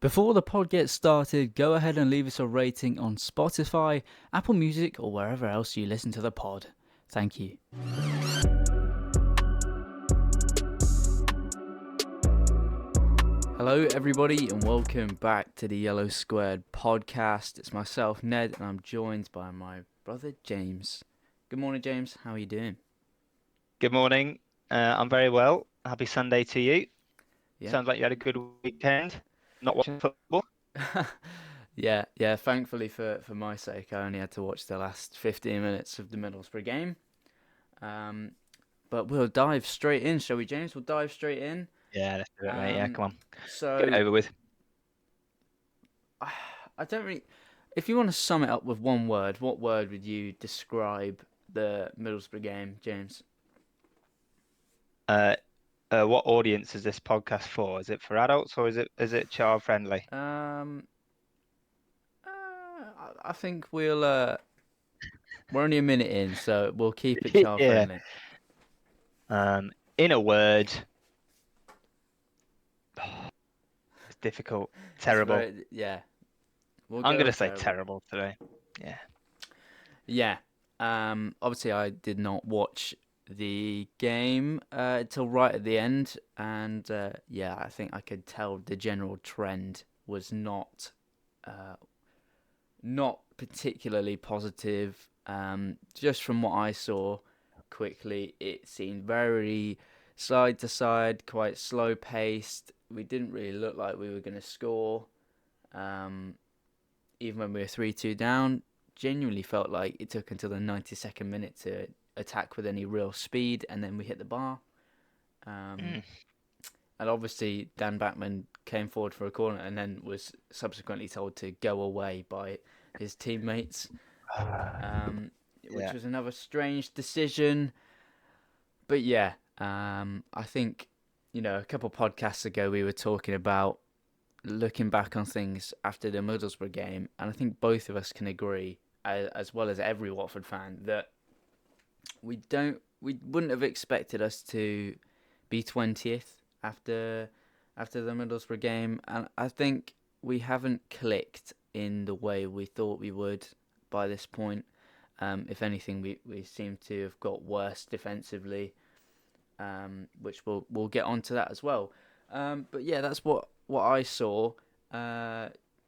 Before the pod gets started, go ahead and leave us a rating on Spotify, Apple Music, or wherever else you listen to the pod. Thank you. Hello, everybody, and welcome back to the Yellow Squared podcast. It's myself, Ned, and I'm joined by my brother, James. Good morning, James. How are you doing? Good morning. I'm very well. Happy Sunday to you. Yeah. Sounds like you had a good weekend. Not watching football. Yeah. Thankfully for my sake, I only had to watch the last 15 minutes of the Middlesbrough game. But we'll dive straight in, shall we, James? We'll dive straight in. Yeah, let's do it, mate. Yeah, come on. Get it So over with. I don't really. If you want to sum it up with one word, what word would you describe the Middlesbrough game, James? What audience is this podcast for? Is it for adults or is it child friendly? Um, I think we're only a minute in, so we'll keep it child Yeah. friendly. In a word, it's difficult. It's Terrible. very We'll I'm go gonna with say terrible. terrible today. Yeah. Yeah. Obviously, I did not watch the game until right at the end, and I think I could tell the general trend was uh, not particularly positive. Just from what I saw quickly, it seemed very side to side, quite slow paced. We didn't really look like we were going to score. Um, Even when we were 3-2 down, genuinely felt like it took until the 92nd minute to attack with any real speed, and then we hit the bar. Um, Mm. and obviously, Dan Backman came forward for a corner and then was subsequently told to go away by his teammates, um, which Yeah. was another strange decision. But I think, a couple podcasts ago we were talking about looking back on things after the Middlesbrough game, and I think both of us can agree, as well as every Watford fan, that we wouldn't have expected us to be 20th after the Middlesbrough game, and I think we haven't clicked in the way we thought we would by this point. If anything, we seem to have got worse defensively, which we'll get onto that as well. But yeah, that's what I saw.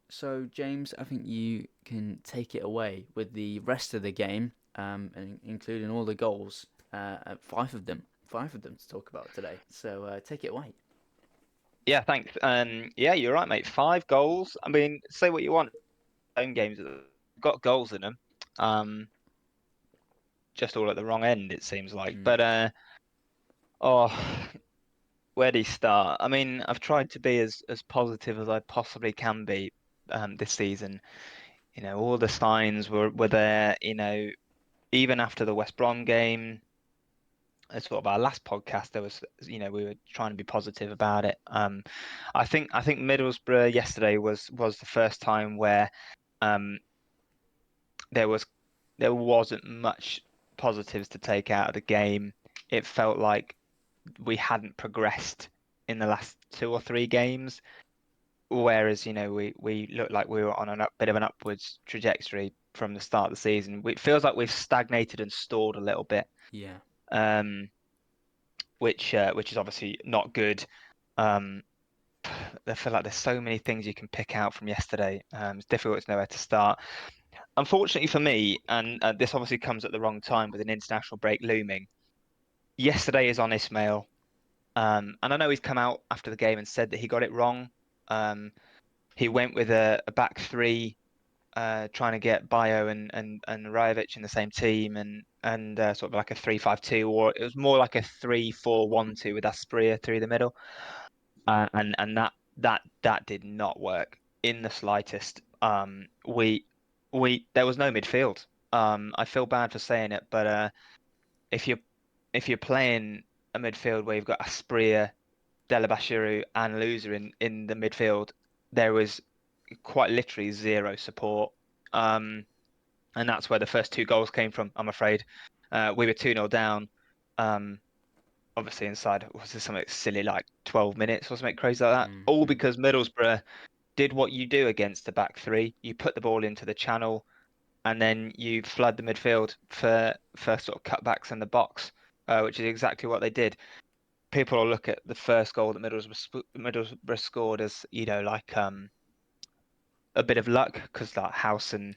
So James, I think you can take it away with the rest of the game, and including all the goals, five of them to talk about today. So take it away. Yeah, thanks. Yeah, you're right, mate. 5 goals. I mean, say what you want. Home games have got goals in them. Um, just all at the wrong end, it seems like. Mm. But oh, where do you start? I mean, I've tried to be as positive as I possibly can be this season. All the signs were there. Even after the West Brom game, as sort of our last podcast, there was, we were trying to be positive about it. I think Middlesbrough yesterday was the first time where um there was there wasn't much positives to take out of the game. It felt like we hadn't progressed in the last 2 or 3 games, whereas we looked like we were on a bit of an upwards trajectory from the start of the season. It feels like we've stagnated and stalled a little bit, Yeah. um, which is obviously not good. Um, I feel like there's so many things you can pick out from yesterday. It's difficult to know where to start. Unfortunately for me, and this obviously comes at the wrong time with an international break looming. Yesterday is on Ismail. And I know he's come out after the game and said that he got it wrong. Um, he went with a back three, trying to get Bayo and Rajovic in the same team, and sort of like a 3-5-2, or it was more like a 3-4-1-2 with Asprilla through the middle. And that did not work in the slightest. We there was no midfield. I feel bad for saying it, but if you're if you're playing a midfield where you've got Asprilla, Delabashiru and Loser in the midfield, there was quite literally zero support. And that's where the first 2 goals came from, I'm afraid. We were 2-0 down. Obviously inside, was there something silly like 12 minutes or something crazy like that? All Mm-hmm. because Middlesbrough did what you do against the back three. You put the ball into the channel, and then you flood the midfield for sort of cutbacks in the box, which is exactly what they did. People will look at the first goal that Middlesbrough scored as, like a bit of luck because like Howson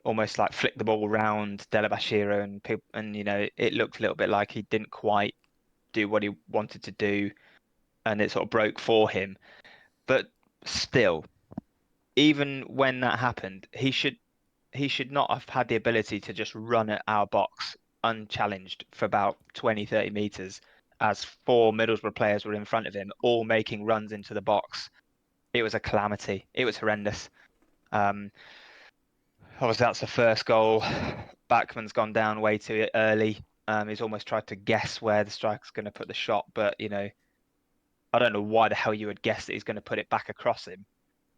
almost like flicked the ball round Delabashira and people, and it looked a little bit like he didn't quite do what he wanted to do, and it sort of broke for him. But still, even when that happened, he should not have had the ability to just run at our box unchallenged for about 20, 30 meters as four Middlesbrough players were in front of him, all making runs into the box. It was a calamity. It was horrendous. Um, Obviously, that's the first goal. Backman's gone down way too early. He's almost tried to guess where the striker's going to put the shot, but I don't know why the hell you would guess that he's going to put it back across him.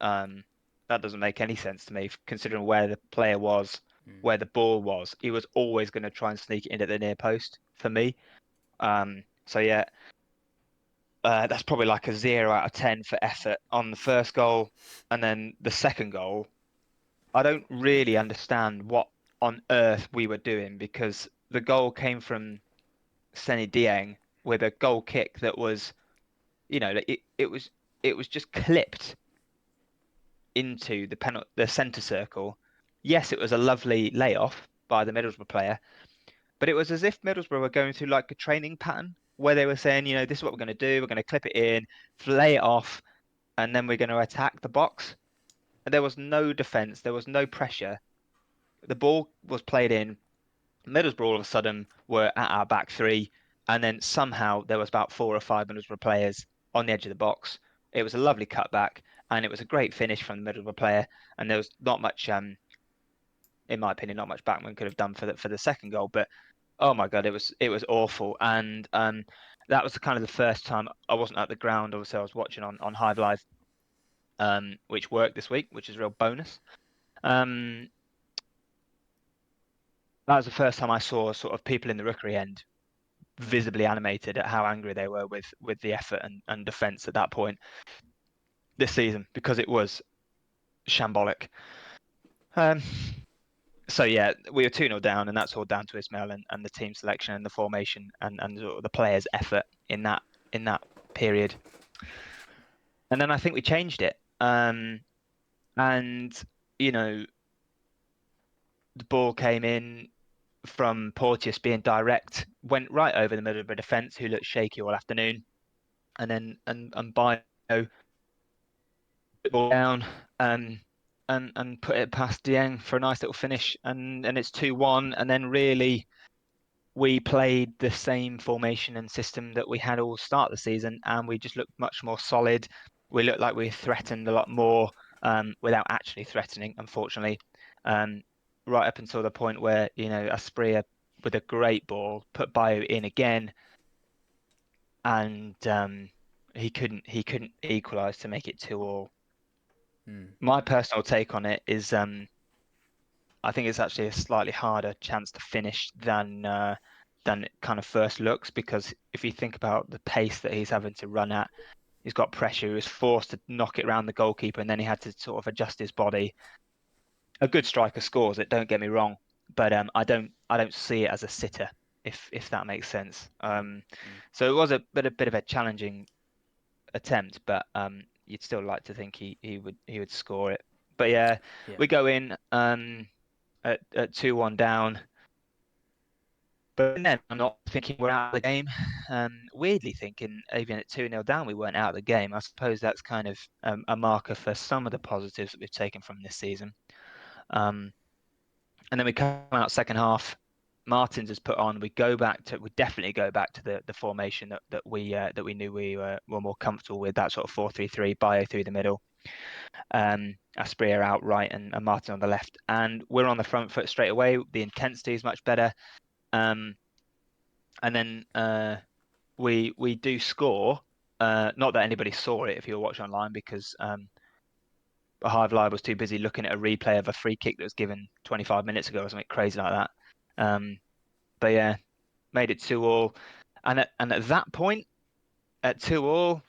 Um, that doesn't make any sense to me, considering where the player was, Mm. where the ball was. He was always going to try and sneak it in at the near post for me. So yeah, that's probably like a 0 out of 10 for effort on the first goal, and then the second goal. I don't really understand what on earth we were doing because the goal came from Seny Dieng with a goal kick that was, like, it was just clipped into the centre circle. Yes, it was a lovely layoff by the Middlesbrough player, but it was as if Middlesbrough were going through like a training pattern where they were saying, this is what we're going to do. We're going to clip it in, flay it off, and then we're going to attack the box. And there was no defence. There was no pressure. The ball was played in. Middlesbrough all of a sudden were at our back three, and then somehow there was about 4 or 5 Middlesbrough players on the edge of the box. It was a lovely cutback, and it was a great finish from the Middlesbrough player. And there was not much, in my opinion, not much Backman could have done for the second goal. But oh my God, it was awful. And that was kind of the first time I wasn't at the ground. Obviously, I was watching on Hive Live, which worked this week, which is a real bonus. Um, that was the first time I saw sort of people in the Rookery end visibly animated at how angry they were with the effort and defence at that point this season because it was shambolic. Um, so yeah, we were 2-0 down, and that's all down to Ismail and the team selection and the formation and sort of the players' effort in that period. And then I think we changed it. And you know, the ball came in from Porteous being direct, went right over the middle of the defence, who looked shaky all afternoon, and then and Bio ball down and put it past Dieng for a nice little finish, and it's 2-1, and then really we played the same formation and system that we had all start the season, and we just looked much more solid. We looked like we threatened a lot more without actually threatening, unfortunately. Right up until the point where Asprilla with a great ball put Bio in again, and he couldn't equalise to make it 2-2. Mm. My personal take on it is I think it's actually a slightly harder chance to finish than it kind of first looks, because if you think about the pace that he's having to run at, he's got pressure. He was forced to knock it around the goalkeeper, and then he had to sort of adjust his body. A good striker scores it, don't get me wrong, but I don't see it as a sitter, if that makes sense. Mm. Mm. So it was a bit of a challenging attempt, but you'd still like to think he would score it. But yeah, Yeah. we go in at 2-1 down. But then I'm not thinking we're out of the game. Weirdly thinking even at 2-0 down, we weren't out of the game. I suppose that's kind of a marker for some of the positives that we've taken from this season. Um, and then we come out second half. Martins is put on. We definitely go back to the formation that we knew we were more comfortable with, that sort of 4-3-3, Bio through the middle, Asprilla out right, and Martin on the left. And we're on the front foot straight away. The intensity is much better. Um, and then we do score. Not that anybody saw it if you were watching online, because Hive Live was too busy looking at a replay of a free kick that was given 25 minutes ago or something crazy like that. But yeah, made it 2-2. And at that point, at 2-2,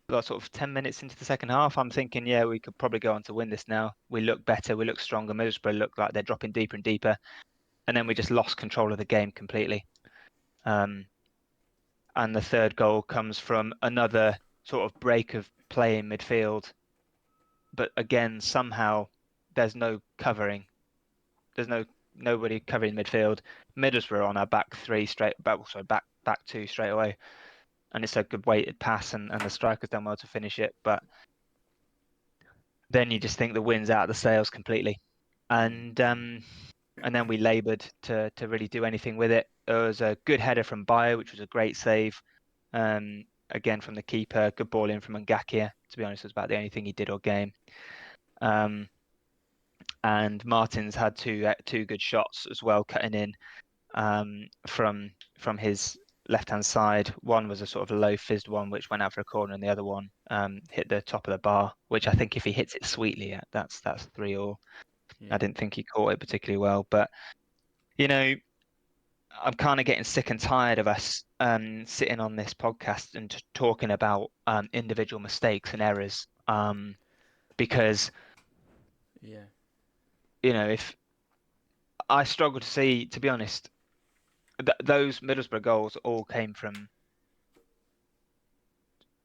about sort of 10 minutes into the second half, I'm thinking, yeah, we could probably go on to win this now. We look better, we look stronger. Middlesbrough look like they're dropping deeper and deeper, and then we just lost control of the game completely. Um, and the third goal comes from another sort of break of play in midfield, but again, somehow there's no covering. There's nobody covering midfield. Middlesbrough on our back three straight back, sorry, back two straight away, and it's a good weighted pass, and the striker's done well to finish it. But then you just think the wind's out of the sails completely, Mm. and then we laboured to really do anything with it. There was a good header from Bayo, which was a great save. Again from the keeper, good ball in from Ngakia. To be honest, it was about the only thing he did all game. Um, and Martin's had two good shots as well, cutting in from his left hand side. One was a sort of low fizzed one, which went out for a corner, and the other one hit the top of the bar. Which I think if he hits it sweetly, that's 3-3. I Yeah. didn't think he caught it particularly well, but you know, I'm kind of getting sick and tired of us sitting on this podcast and talking about individual mistakes and errors. Because Yeah. if I struggle to see, to be honest, those Middlesbrough goals all came from,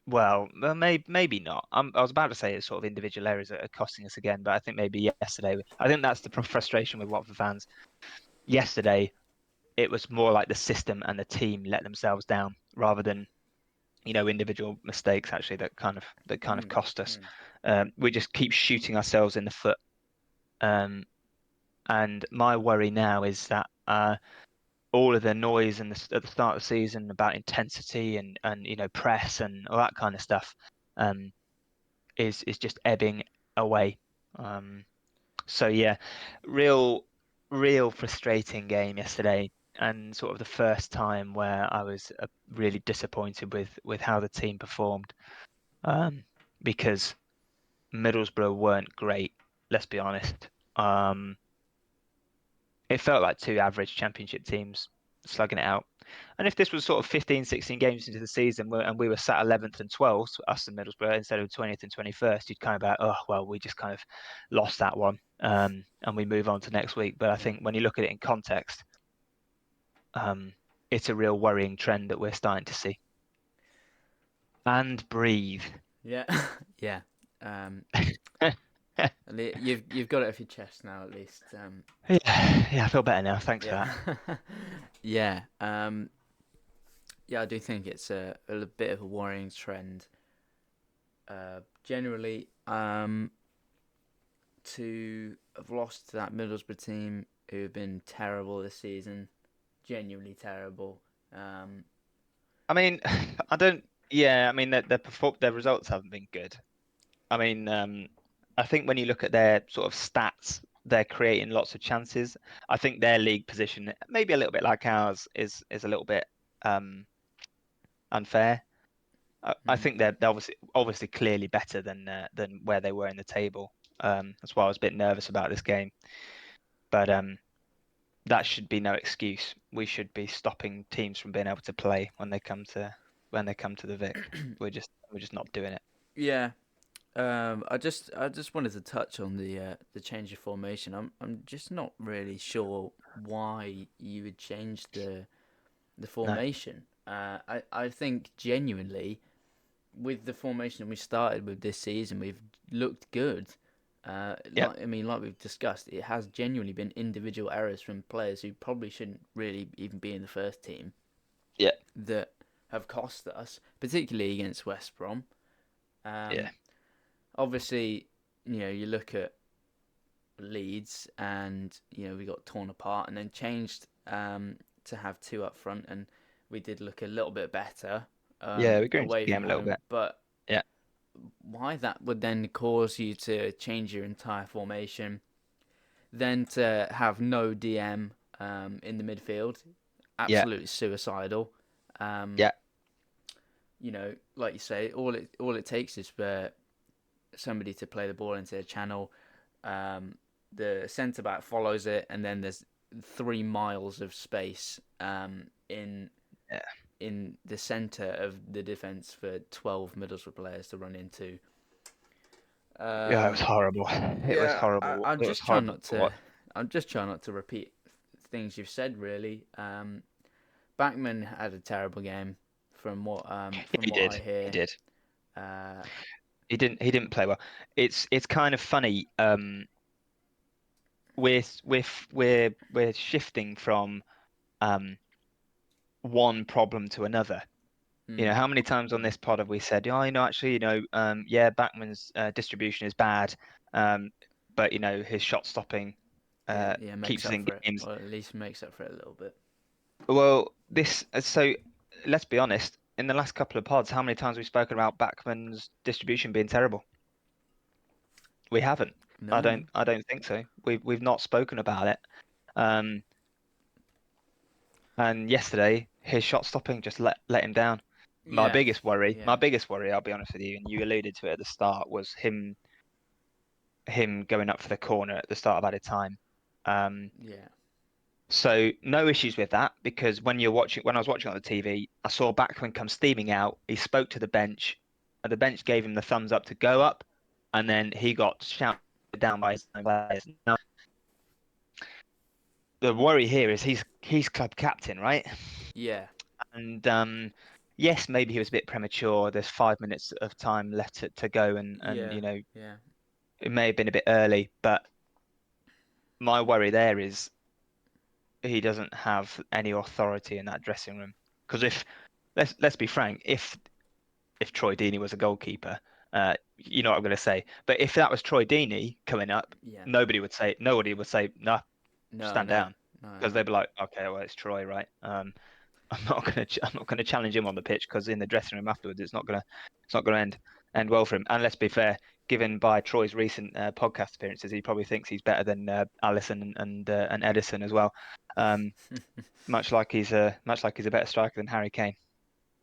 well, maybe not. I was about to say it's sort of individual errors that are costing us again, but I think maybe yesterday. I think that's the frustration with Watford fans. Yesterday, it was more like the system and the team let themselves down rather than individual mistakes actually that kind of Mm. cost us. Mm. We just keep shooting ourselves in the foot. Um, and my worry now is that all of the noise at the start of the season about intensity and press and all that kind of stuff um, is just ebbing away. Um, so yeah, real real frustrating game yesterday, and sort of the first time where I was really disappointed with how the team performed, because Middlesbrough weren't great. Let's be honest. It felt like two average championship teams slugging it out. And if this was sort of 15, 16 games into the season and we were sat 11th and 12th, us and Middlesbrough, instead of 20th and 21st, you'd kind of be like, oh, well, we just kind of lost that one. And we move on to next week. But I Yeah. think when you look at it in context, it's a real worrying trend that we're starting to see. And breathe. Yeah. Yeah. Um, you've got it off your chest now, at least. Yeah, I feel better now. Thanks for Yeah. that. Yeah. Yeah, I do think it's a bit of a worrying trend. Generally, to have lost to that Middlesbrough team who have been terrible this season, genuinely terrible. Um, I mean, I don't. Yeah, I mean, their results haven't been good. I mean, I think when you look at their sort of stats, they're creating lots of chances. I think their league position, maybe a little bit like ours, is a little bit um, unfair. I mm, think they're obviously clearly better than where they were in the table. That's why I was a bit nervous about this game. But that should be no excuse. We should be stopping teams from being able to play when they come to the Vic. We're just not doing it. yeah. I just wanted to touch on the change of formation. I'm just not really sure why you would change the No. formation. I think genuinely with the formation we started with this season, we've looked good. Yep. Like we've discussed, it has genuinely been individual errors from players who probably shouldn't really even be in the first team Yeah. that have cost us, particularly against West Brom. Yeah. Um, Obviously, you look at Leeds, and we got torn apart and then changed to have two up front, and we did look a little bit better Yeah. We grew into away the from game a little home. bit. But Yeah. why that would then cause you to change your entire formation, then to have no DM in the midfield, Yeah. absolutely suicidal. Um, Yeah. like you say, all it takes is for somebody to play the ball into a channel. Um, the centre back follows it, and then there's 3 miles of space in Yeah. in the centre of the defence for 12 Middlesbrough players to run into. Yeah, it was Um, horrible. It was yeah, horrible. I'm It was just trying horrible not to to. watch. I'm just trying not to repeat things you've said. Really, Backman had a terrible game, Yeah, from he what did. I He hear. did. Uh, He didn't play well. It's kind of funny. We're shifting from um one problem to another. mm, How many times on this pod have we said, oh, actually, yeah, Backman's distribution is bad, um, but his shot stopping yeah, yeah, makes keeps us up in for it, games. or at least makes up for it a little bit. Well, so let's be honest. In the last couple of pods, how many times have we spoken about Backman's distribution being terrible? We haven't. I No, don't. no. I don't think so. We've not spoken about it. Um, and yesterday, his shot stopping just let him down. My Yeah, biggest worry, yeah, my biggest worry, I'll be honest with you, and you alluded to it at the start, was him going up for the corner at the start of added time. Um, yeah, so no issues with that because when I was watching on the TV, I saw Bachmann come steaming out. He spoke to the bench, and the bench gave him the thumbs up to go up, and then he got shouted down by his own players. Now, the worry here is he's club captain, right? yeah, And yes, maybe he was a bit premature. There's 5 minutes of time left to go, and yeah, yeah, it may have been a bit early, but my worry there is he doesn't have any authority in that dressing room. Because if let's be frank, if Troy Deeney was a goalkeeper, you know what I'm going to say. But if that was Troy Deeney coming up, yeah. nobody would say no, No, stand no, down, no, because no. they'd be like, okay, well it's Troy, right? I'm not gonna challenge him on the pitch because in the dressing room afterwards it's not gonna end well for him. And let's be fair, given by Troy's recent podcast appearances, he probably thinks he's better than Allison and Edison as well. Um, much like he's a better striker than Harry Kane.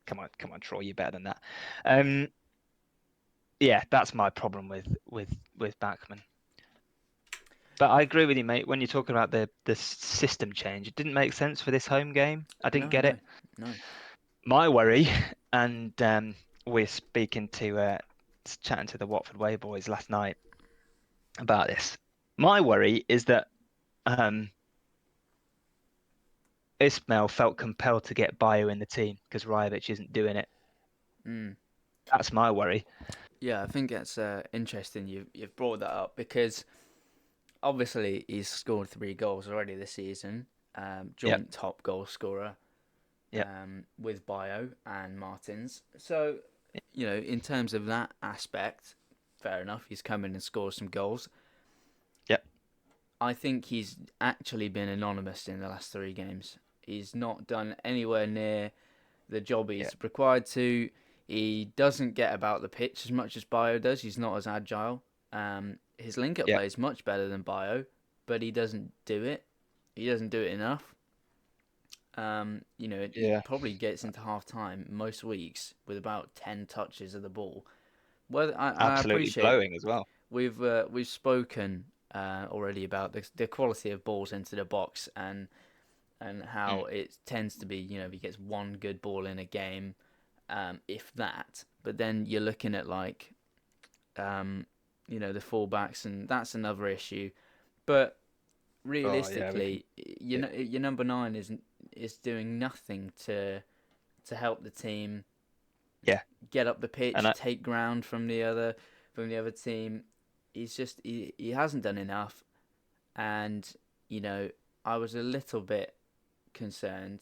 Come on, Troy, you're better than that. Um, yeah, that's my problem with Bachmann. But I agree with you, mate. When you're talking about the system change, it didn't make sense for this home game. I didn't No, get no, it. no. My worry, and we're chatting to the Watford Way boys last night about this. My worry is that um, Ismail felt compelled to get Bayo in the team because Rajovic isn't doing it. Mm. That's my worry. Yeah, I think that's interesting. You've brought that up because obviously he's scored 3 goals already this season. Yep, Joint top goal scorer yep, with Bio and Martins. So, in terms of that aspect, fair enough. He's come in and scored some goals. yep, I think he's actually been anonymous in the last 3 games. He's not done anywhere near the job yep, he's required to. He doesn't get about the pitch as much as Bio does. He's not as agile. His link-up yep, play is much better than Bio, but he doesn't do it. He doesn't do it enough. He yeah. probably gets into half time most weeks with about 10 touches of the ball. Well, I Absolutely appreciate blowing as well. we've spoken already about the quality of balls into the box and Mm, how it tends to be, he gets one good ball in a game, if that. But then you're looking at um, the fullbacks, and that's another issue. But oh yeah, we can. realistically, Yeah, your number 9 is doing nothing to help the team yeah, get up the and pitch, take ground from the other team. He hasn't done enough, and you know I was a little bit concerned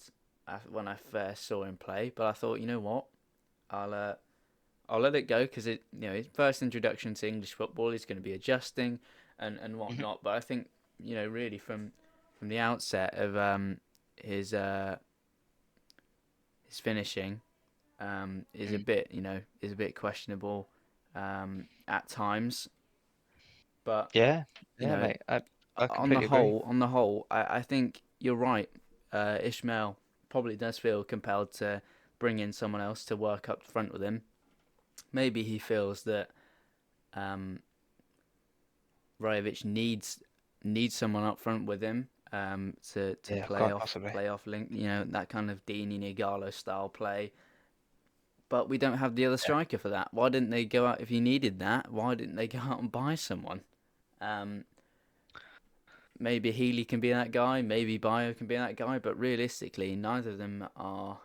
when I first saw him play, but I thought, you know what, I'll uh, I'll let it go because his first introduction to English football is going to be adjusting and mhm, whatnot. But I think really from the outset of his uh, his finishing is a mm. bit is a bit questionable at times. But Yeah, you yeah, know mate. I on the completely agree. whole, I think you're right. Ishmael probably does feel compelled to bring in someone else to work up front with him. Maybe he feels that um, Rajovic needs someone up front with him to Yeah, play quite off possibly. play off link, that kind of Dini Nigalo style play. But we don't have the other Yeah. striker for that. Why didn't they go out if you needed that? Why didn't they go out and buy someone? Um, Maybe Healy can be that guy. Maybe Bio can be that guy. But realistically, neither of them are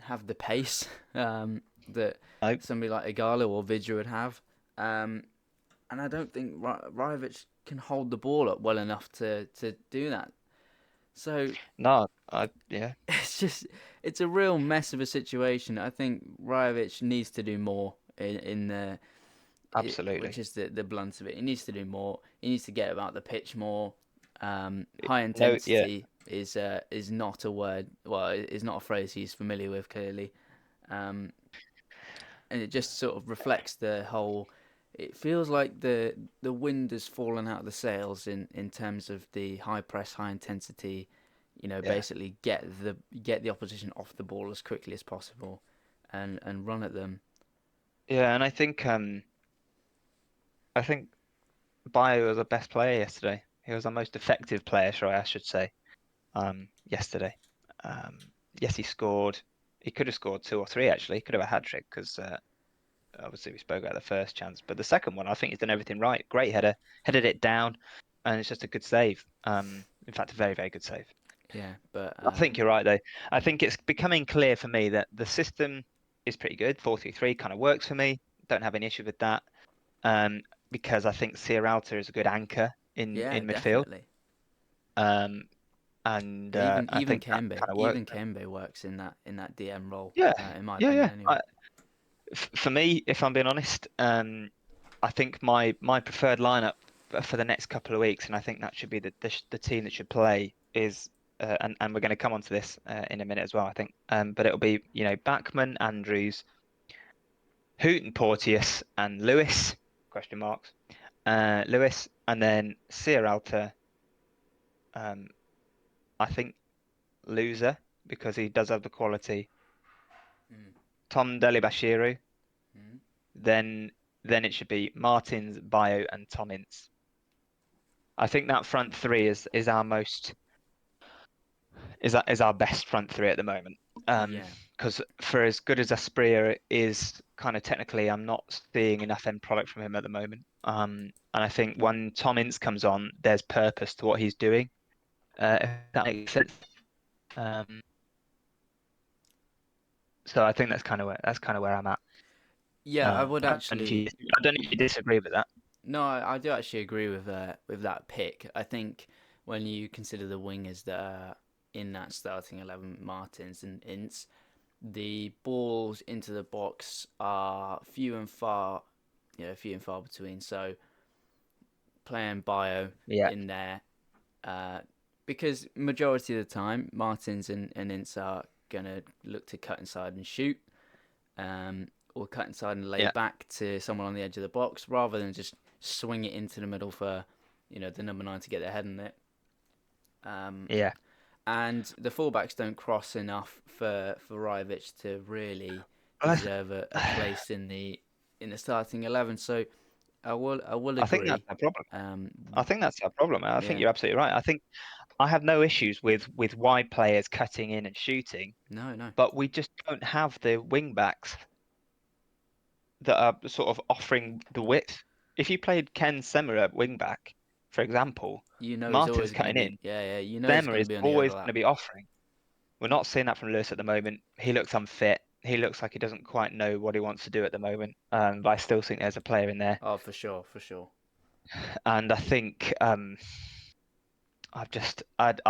have the pace that No, somebody like Igalo or Vidra would have. Um, and I don't think Rajovic can hold the ball up well enough to do that. So no, yeah, it's it's a real mess of a situation. I think Rajovic needs to do more in the which absolutely. is the blunt of it. He needs to do more. He needs to get about the pitch more. High No, yeah, intensity is not a word. Well, is not a phrase he's familiar with clearly, um, and it just sort of reflects the whole. It feels like the wind has fallen out of the sails in terms of the high press, high intensity. yeah, Basically get the opposition off the ball as quickly as possible, and run at them. yeah. And I think Bayo was the best player yesterday. He was the most effective player, I should say. Yesterday. Yes, he scored. He could have scored two or three actually. He could have a hat trick because obviously we spoke about the first chance, but the second one, I think he's done everything right. Great header, headed it down, and it's just a good save. In fact, a very, very good save. Yeah, but I think you're right though. I think it's becoming clear for me that the system is pretty good. 4-3-3 kind of works for me. Don't have any issue with that. Um, because I think Sierralta is a good anchor yeah, in midfield. definitely. Um, and Yeah, even I even think that Kembe, kind of works even for him. Kembe works in that DM role, Yeah, in my yeah, opinion, yeah. anyway. For me, if I'm being honest, I think my preferred lineup for the next couple of weeks, and I think that should be the team that should play is, and we're going to come on to this in a minute as well, I think. But it'll be Bachmann, Andrews, Hooten, Porteous, and Lewis? Question marks. Lewis, and then Sierralta. Um, I think loser because he does have the quality. Mm. Tom Delibashiru. Mm. Then then it should be Martins, Bio, and Tom Ince. I think that front three is our most is our best front three at the moment. Yeah, Because for as good as Asprilla is kind of technically, I'm not seeing enough end product from him at the moment. And I think when Tom Ince comes on, there's purpose to what he's doing. If that makes sense. Um, so I think that's kind of where I'm at. yeah, I would actually. I don't know if you disagree with that. No, I do actually agree with that pick. I think when you consider the wingers that are in that starting 11, Martins and Ince, the balls into the box are few and far between. So playing Bio Yeah, in there, uh, because majority of the time Martins and Ince are gonna look to cut inside and shoot, or cut inside and lay yeah, back to someone on the edge of the box, rather than just swing it into the middle for the number 9 to get their head in it. Um, yeah. and the fullbacks don't cross enough for Rajovic to really Well, deserve a place in the starting 11. So I will I think that's agree. our problem. Um, I think that's our problem. I think yeah, you're absolutely right. I think I have no issues with wide players cutting in and shooting, no, no, but we just don't have the wing backs that are sort of offering the width. If you played Ken Sema at wing back, for example, he's Martin's always going to cutting be. in, Yeah, yeah, he's Sema going to is be on the always going overlap. to be offering. We're not seeing that from Lewis at the moment. He looks unfit. He looks like he doesn't quite know what he wants to do at the moment. But I still think there's a player in there. Oh, for sure, for sure. And I think I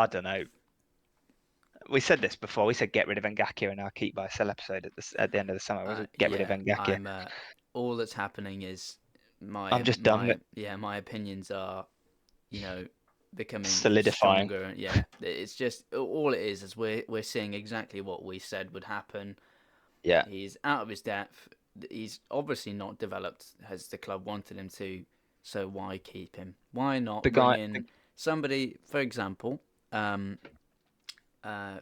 don't know. We said this before. We said get rid of Ngakia in our keep buy sell episode at the end of the summer. Was it get rid of Yeah, Ngakia? I'm. All that's happening is I'm just done with my opinions are you know becoming solidifying. stronger. Yeah, it's just all it is we're seeing exactly what we said would happen. Yeah, He's out of his depth. He's obviously not developed as the club wanted him to. So why keep him? Why the not bring guy. in somebody, for example, um, uh,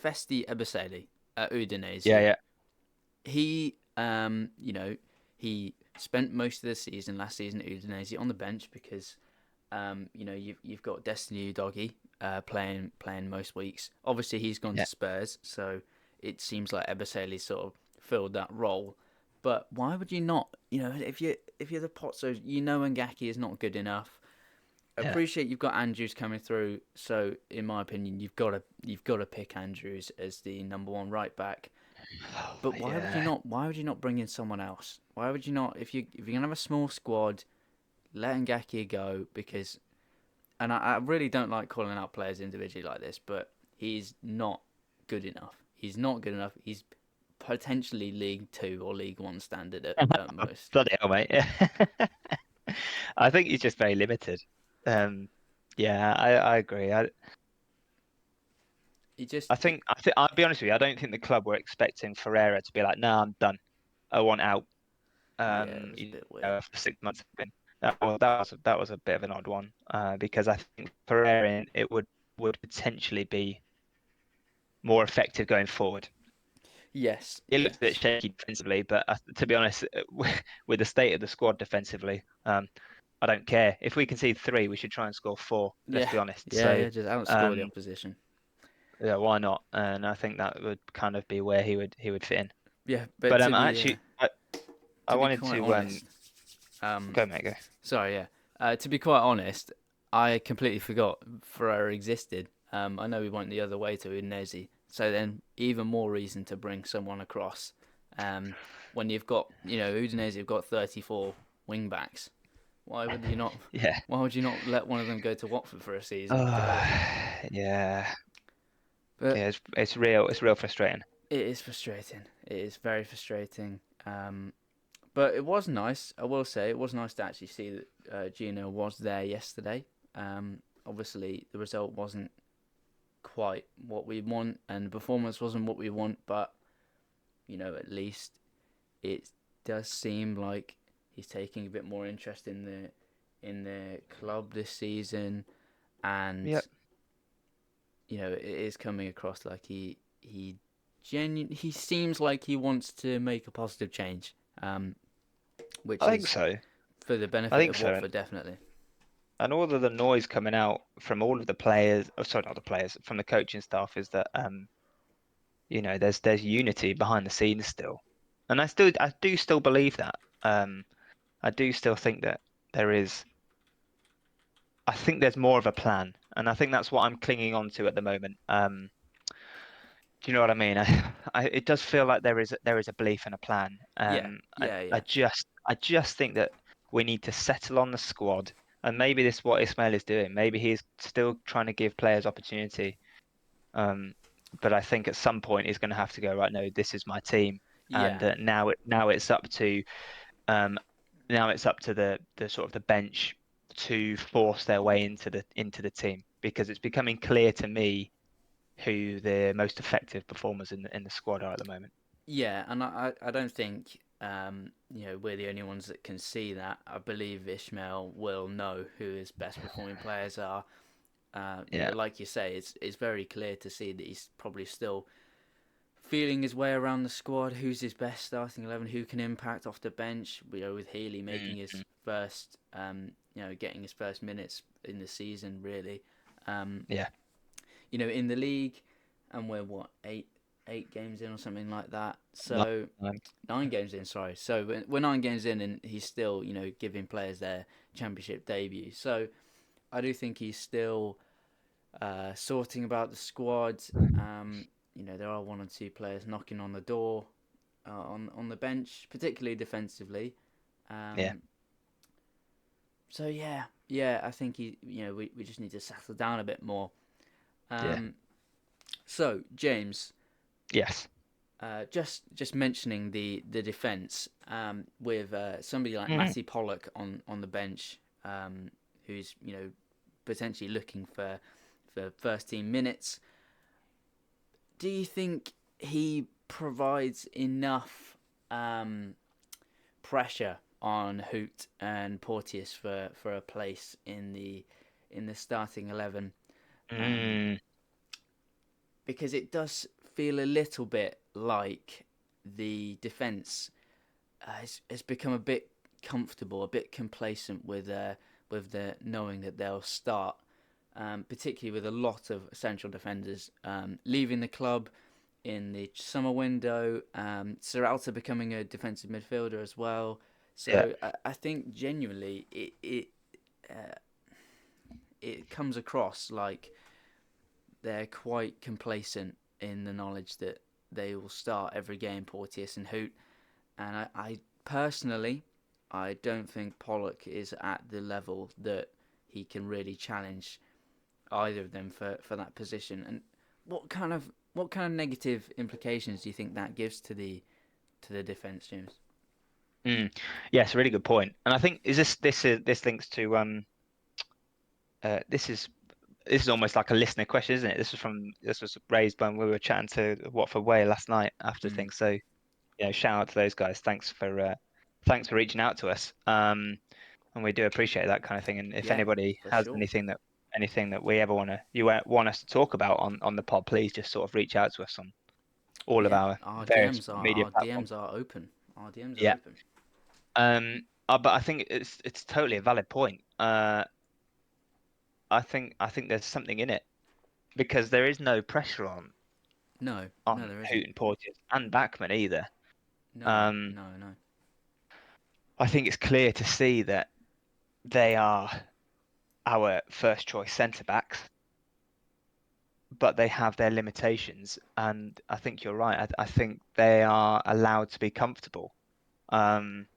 Festi Ebiseli at Yeah, Udinese? yeah, He, he spent most of the season last season at Udinese on the bench because You've got Destiny Doggy playing most weeks. Obviously, he's gone to Yeah. Spurs, so it seems like Ebosele sort of filled that role. But why would you not? If you're the Pozzos, Ngaki is not good enough. Yeah. Appreciate you've got Andrews coming through. So in my opinion, you've got to pick Andrews as the number one right back. Oh, But why would you yeah. not? Why would you not bring in someone else? Why would you not? If you're gonna have a small squad, let Ngaki go because. And I really don't like calling out players individually like this, but he's not good enough. He's not good enough. He's potentially League Two or League One standard at most. Bloody hell, mate. I think he's just very limited. Um, yeah, I agree. He just, I think I'll be honest with you. I don't think the club were expecting Ferreira to be like, "No, I'm done. I want out." yeah, it was a bit weird. After 6 months. That was a bit of an odd one. Because I think Ferreira it would potentially be more effective going forward. Yes, It looks a bit yes, shaky defensively, but to be honest, with the state of the squad defensively, I don't care. If we concede three, we should try and score four. Let's yeah, be honest. yeah, So, yeah. Just outscore the um, opposition. yeah, why not? And I think that would kind of be where he would fit in. Yeah, but But actually, I to be wanted quite to honest, um, go, mate, go. sorry, yeah. To be quite honest, I completely forgot Ferreira existed. I know we went the other way to Udinese, so then even more reason to bring someone across. Um, when you've got, Udinese have got 34 wing backs. Why would you not? Yeah. Why would you not let one of them go to Watford for a season developing? Oh, yeah. But Yeah, it's real frustrating. it is frustrating. It is very frustrating. But it was nice. I will say it was nice to actually see that Gino was there yesterday. Obviously, the result wasn't quite what we want, and the performance wasn't what we want. But at least it does seem like he's taking a bit more interest in the club this season, and Yep. it is coming across like he seems like he wants to make a positive change, which I think is so. for the I benefit think of so. And, Watford, definitely. and all of the noise coming out from all of the players, oh, sorry, not the players, from the coaching staff is that there's unity behind the scenes still. And I do still believe that. I do still think that there is I think there's more of a plan, and I think that's what I'm clinging on to at the moment. Do you know what I mean? It does feel like there is a belief and a plan. Yeah, I, yeah, I yeah, just I just think that we need to settle on the squad, and maybe this is what Ismail is doing. Maybe he's still trying to give players opportunity. Um, but I think at some point he's going to have to go, right. No, this is my team, and yeah, now it's up to um, the sort of the bench to force their way into the team, because it's becoming clear to me who the most effective performers in the squad are at the moment. yeah. And I don't think we're the only ones that can see that. I believe Ishmael will know who his best performing players are. Yeah, Like you say, it's very clear to see that he's probably still feeling his way around the squad. Who's his best starting 11? Who can impact off the bench? With Healy making his mm, first, getting his first minutes in the season, really. Um, yeah, in the league, and we're what, eight games in or something like that. no, So no, 9 games in, sorry. So we're 9 games in, and he's still giving players their championship debut. So I do think he's still sorting about the squad. There are one or two players knocking on the door on the bench, particularly defensively. yeah, Um, so yeah, I think we just need to settle down a bit more. yeah, Um, so James, yes, just mentioning the defence with somebody like mhm. Matty Pollock on the bench, who's potentially looking for first team minutes. Do you think he provides enough pressure on Hoot and Porteous for a place in the starting 11? Um, Mm, because it does feel a little bit like the defence has become a bit comfortable, a bit complacent with the knowing that they'll start, particularly with a lot of central defenders leaving the club in the summer window. Serralta becoming a defensive midfielder as well. Yeah, So I think genuinely uh, it comes across like they're quite complacent in the knowledge that they will start every game, Porteous and Hoot. And I personally, I don't think Pollock is at the level that he can really challenge either of them for that position. And what kind of negative implications do you think that gives to the defense, James? mm. Yes, really good point. And I think this links to this is almost like a listener question, isn't it? This was raised when we were chatting to Watford Way last night after Mm. things. So shout out to those guys. Thanks for reaching out to us. And we do appreciate that kind of thing. And if Yeah, anybody for has sure. anything that we ever want us to talk about on the pod, please just sort of reach out to us on all of Yeah, our various media our platforms. DMs are open. Our DMs are Yeah. open. But I think it's totally a valid point. I think there's something in it because there is no pressure No, no, on there Hoot isn't. and Porteous and Backman either. No, Um, no, no. I think it's clear to see that they are our first choice centre backs, but they have their limitations. And I think you're right. I think they are allowed to be comfortable, um,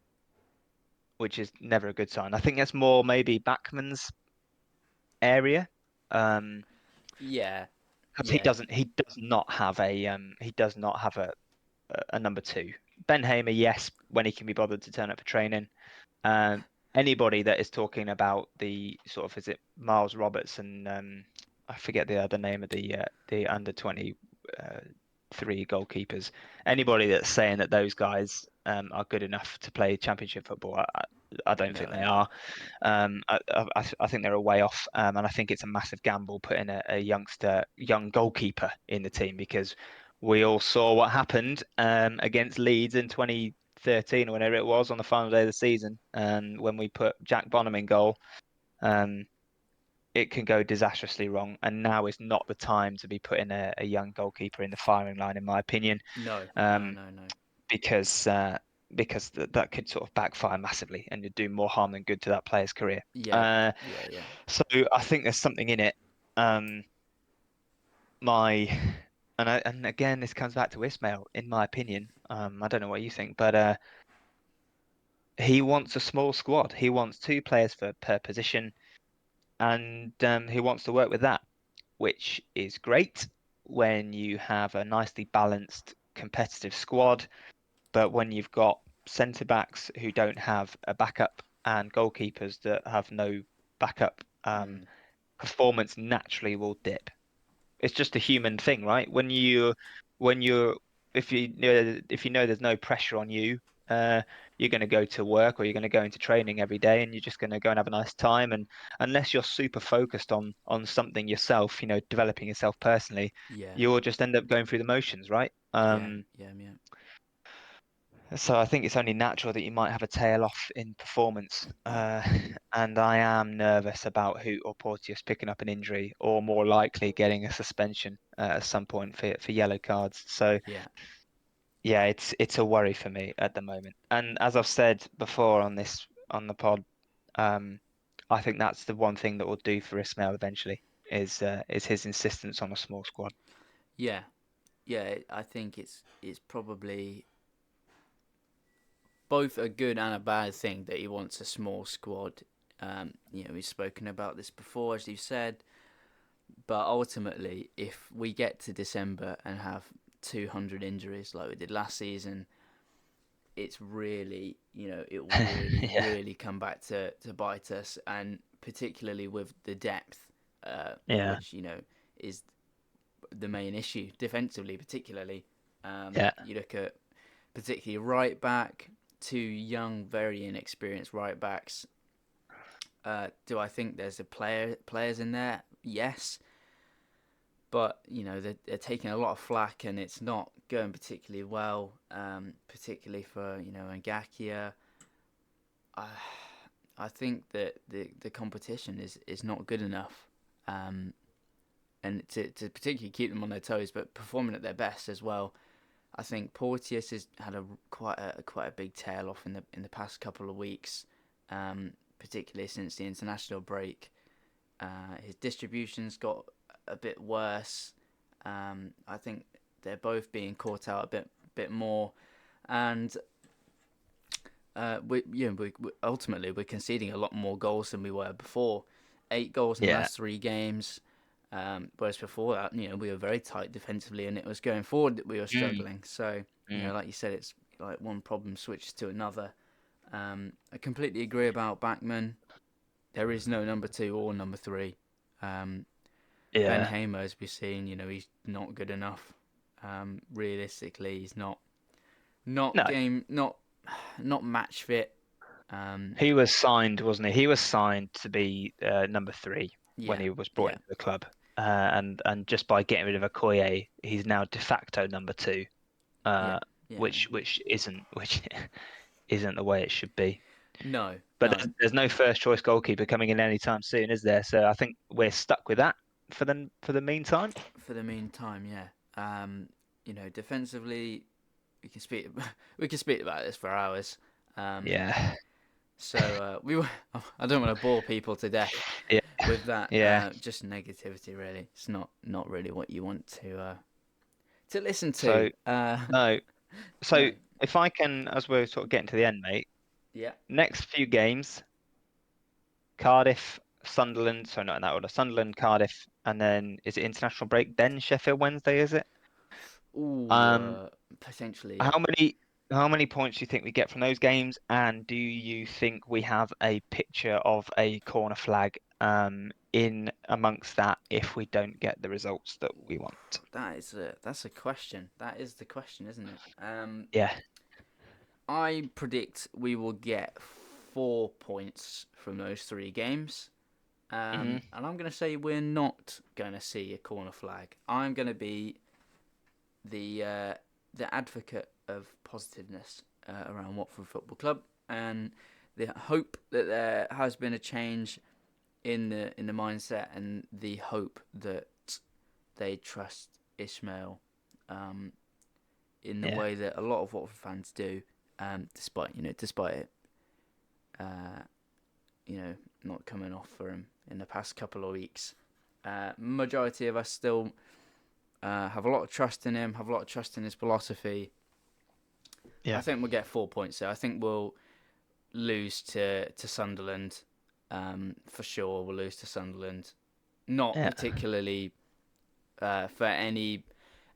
which is never a good sign. I think that's more maybe Backman's area. Um, Yeah, 'Cause yeah, he does not have a number two. Ben Hamer, yes, when he can be bothered to turn up for training. Um, Anybody that is talking about the sort of, is it Miles Roberts and I forget the other name of the under 20 three goalkeepers. Anybody that's saying that those guys are good enough to play championship football, I don't no, think they no, are. no. I think they're a way off, and I think it's a massive gamble putting a young goalkeeper in the team because we all saw what happened against Leeds in 2013 or whenever it was on the final day of the season, and when we put Jack Bonham in goal, um, it can go disastrously wrong. And now is not the time to be putting a young goalkeeper in the firing line, in my opinion, No, no, um, no, no. because that could sort of backfire massively and do more harm than good to that player's career. Yeah, Uh, yeah, yeah. so I think there's something in it. Um, my and again, this comes back to Ismail, in my opinion. I don't know what you think, but he wants a small squad. He wants two players per position, and he wants to work with that, which is great when you have a nicely balanced competitive squad. But when you've got centre backs who don't have a backup and goalkeepers that have no backup, Mm. performance naturally will dip. It's just a human thing, right? When you're if you know there's no pressure on you, uh, you're going to go to work or you're going to go into training every day, and you're just going to go and have a nice time. And unless you're super focused on something yourself, developing yourself personally, Yeah, you'll just end up going through the motions, right? yeah, yeah, yeah. So I think it's only natural that you might have a tail off in performance. And I am nervous about Hoot or Porteous picking up an injury or more likely getting a suspension at some point for yellow cards. So Yeah, yeah, it's a worry for me at the moment. And as I've said before on the pod, um, I think that's the one thing that will do for Ismail eventually is his insistence on a small squad. yeah, yeah. I think it's probably both a good and a bad thing that he wants a small squad. We've spoken about this before, as you said, but ultimately, if we get to December and have 200 injuries like we did last season, it's really, it will really, Yeah, really come back to bite us, and particularly with the depth, yeah, which, is the main issue defensively, particularly. yeah, You look at particularly right back, two young, very inexperienced right backs. Do I think there's players in there? Yes, but they're taking a lot of flack and it's not going particularly well. Particularly for Ngakia. I I think that the competition is not good enough, um, and to particularly keep them on their toes, but performing at their best as well. I think Porteous has had a quite a big tail off in the past couple of weeks, particularly since the international break. His distribution's got a bit worse. I think they're both being caught out a bit more, and we ultimately we're conceding a lot more goals than we were before. 8 goals in the Yeah. last 3 games. Whereas before that, we were very tight defensively, and it was going forward that we were Mm, struggling. So, mm. like you said, it's like one problem switches to another. I completely agree about Backman. There is no number 2 or number 3. Um, Ben Yeah. Hamer, as we've seen, he's not good enough. Realistically, he's not No, game not match fit. Um, he was signed, wasn't he? He was signed to be number 3 when yeah, he was brought yeah, into the club. And just by getting rid of Okoye, he's now de facto number 2, yeah, uh, yeah, yeah. which isn't the way it should be. No, But no. there's no first choice goalkeeper coming in anytime soon, is there? So I think we're stuck with that for the meantime. For the meantime, yeah. Defensively, we can speak we can speak about this for hours. Um, Yeah. so we were, I don't want to bore people to death Yeah. with that. Yeah. Just negativity, really. It's not really what you want to listen to. So no. So No, if I can, as we're sort of getting to the end, mate, yeah. next few games, Cardiff, Sunderland, so not in that order, Sunderland, Cardiff, and then is it international break? Then Sheffield Wednesday, is it? Ooh, Um, potentially, yeah. how many points do you think we get from those games? And do you think we have a picture of a corner flag in amongst that if we don't get the results that we want? That's a question. That is the question, isn't it? Yeah. I predict we will get 4 points from those 3 games. Hmm. And I'm going to say we're not going to see a corner flag. I'm going to be the uh, the advocate of positiveness around Watford Football Club, and the hope that there has been a change in the mindset, and the hope that they trust Ishmael um, in the Yeah. way that a lot of Watford fans do, despite it, uh, you know, not coming off for him in the past couple of weeks. Majority of us still have a lot of trust in him, have a lot of trust in his philosophy. I Yeah. think we'll get 4 points there. I think we'll lose to Sunderland for sure. We'll lose to Sunderland. Not Yeah. particularly for any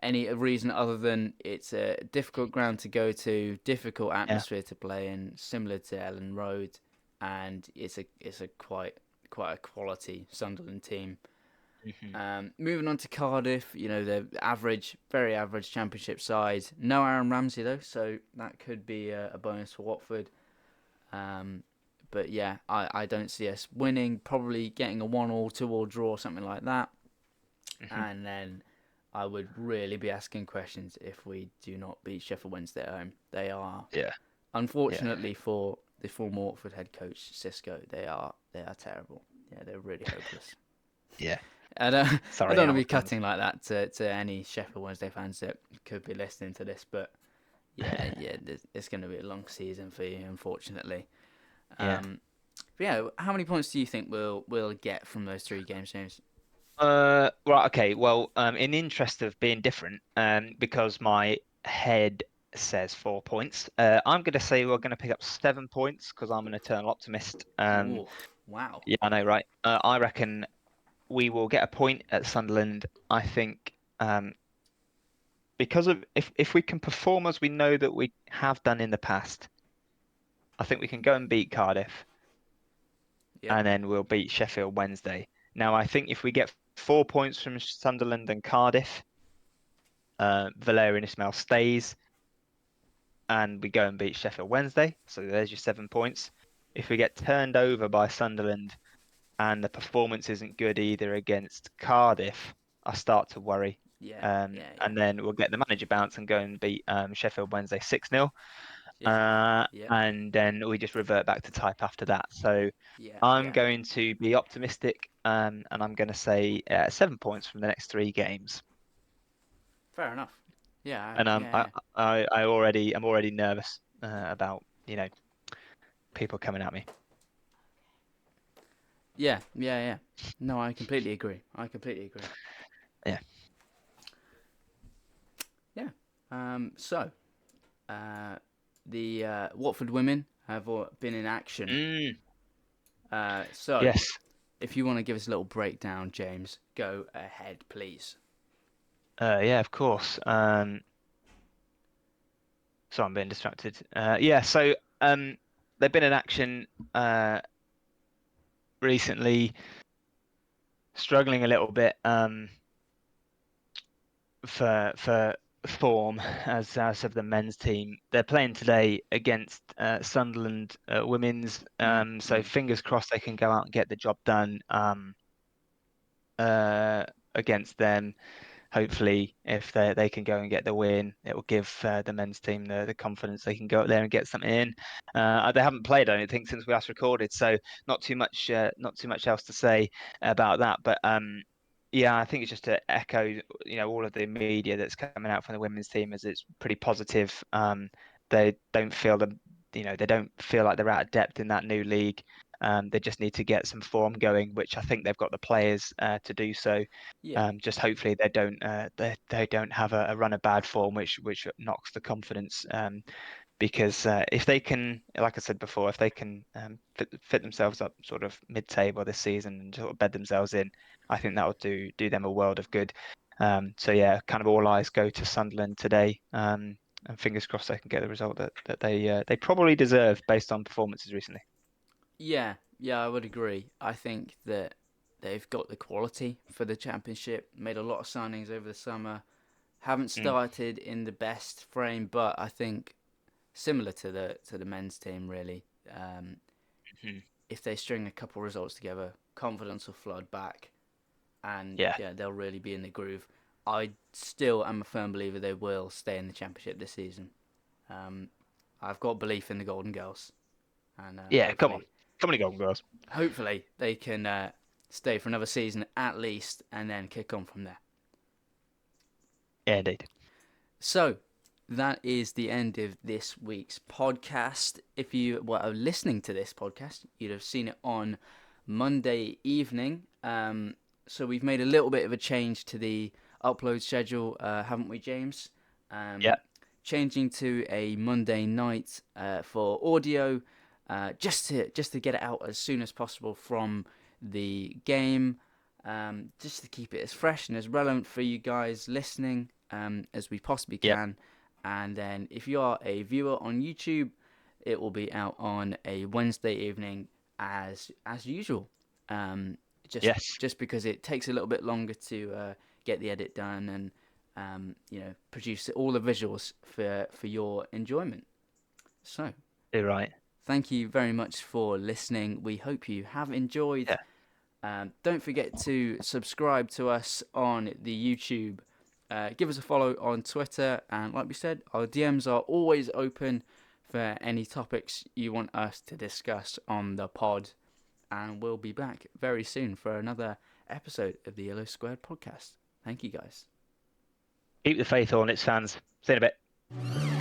reason other than it's a difficult ground to go to, difficult Yeah. atmosphere to play in, similar to Ellen Road, and it's a quite a quality Sunderland team. Hmm. Moving on to Cardiff, they're average, very average Championship side. No Aaron Ramsey though, so that could be a bonus for Watford. Um, but yeah, I don't see us winning. Probably getting a 1-1, 2-2 draw, something like that. Hmm. And then I would really be asking questions if we do not beat Sheffield Wednesday at home. They are, Yeah. Yeah. unfortunately for the former Watford head coach Cisco, they are terrible. Yeah, they're really hopeless. Yeah. I don't I Sorry, don't want to our be fans. cutting like that to any Sheffield Wednesday fans that could be listening to this, but yeah, it's going to be a long season for you, unfortunately. Yeah. Um, but yeah, how many points do you think we'll get from those 3 games, James? Right, okay. Well, in the interest of being different, because my head says 4 points, I'm going to say we're going to pick up 7 points because I'm an eternal optimist. Ooh, wow. Yeah, I know, right? I reckon we will get a point at Sunderland. I think, because of if we can perform as we know that we have done in the past, I think we can go and beat Cardiff, Yep. and then we'll beat Sheffield Wednesday. Now, I think if we get 4 points from Sunderland and Cardiff, Valerian Ismail stays, and we go and beat Sheffield Wednesday. So there's your 7 points. If we get turned over by Sunderland and the performance isn't good either against Cardiff, I start to worry. Yeah, yeah, yeah. And then we'll get the manager bounce and go and beat Sheffield Wednesday 6-0. Yeah. Yeah. and then we just revert back to type after that. So Yeah. I'm Yeah. going to be optimistic, and I'm going to say 7 points from the next 3 games. Fair enough. Yeah. And Yeah. I'm already nervous about people coming at me. Yeah. Yeah. Yeah. No, I completely agree. I completely agree. Yeah. Yeah. So, uh, the Watford women have been in action. Mm, So, yes. if you want to give us a little breakdown, James, go ahead, please. Yeah, of course. So I'm being distracted. Yeah. So they've been in action recently, struggling a little bit for form as of the men's team. They're playing today against Sunderland women's. Mm, So mm. fingers crossed they can go out and get the job done uh, against them. Hopefully, if they can go and get the win, it will give the men's team the confidence they can go up there and get something in. They haven't played, I don't think, since we last recorded, so not too much else to say about that. But yeah, I think it's just to echo, all of the media that's coming out from the women's team as it's pretty positive. They don't feel they don't feel like they're out of depth in that new league. They just need to get some form going, which I think they've got the players to do so. Yeah. Just hopefully they don't have a run of bad form, which knocks the confidence. Because if they can, like I said before, if they can fit themselves up sort of mid-table this season and sort of bed themselves in, I think that will do them a world of good. So yeah, kind of all eyes go to Sunderland today, and fingers crossed they can get the result that they probably deserve based on performances recently. Yeah, yeah, I would agree. I think that they've got the quality for the championship. Made a lot of signings over the summer. Haven't Mm. started in the best frame, but I think similar to the men's team, really. Um, Mhm. if they string a couple results together, confidence will flood back, and Yeah, yeah, they'll really be in the groove. I still am a firm believer they will stay in the championship this season. Um, I've got belief in the Golden Girls, and yeah. hopefully Come on, you Golden Girls. hopefully they can stay for another season at least and then kick on from there. Yeah, indeed. So that is the end of this week's podcast. If you were listening to this podcast, you'd have seen it on Monday evening. So we've made a little bit of a change to the upload schedule, haven't we, James? Yeah, Um, Changing to a Monday night for audio, just to get it out as soon as possible from the game, just to keep it as fresh and as relevant for you guys listening as we possibly yeah, can. And then if you are a viewer on YouTube, it will be out on a Wednesday evening as usual. Um, just yes. just because it takes a little bit longer to get the edit done and produce all the visuals for your enjoyment. So You're right. thank you very much for listening. We hope you have enjoyed. Yeah, Don't forget to subscribe to us on the YouTube. Give us a follow on Twitter. And like we said, our DMs are always open for any topics you want us to discuss on the pod. And we'll be back very soon for another episode of the Yellow Squared podcast. Thank you, guys. keep the faith on, it's fans. See you in a bit.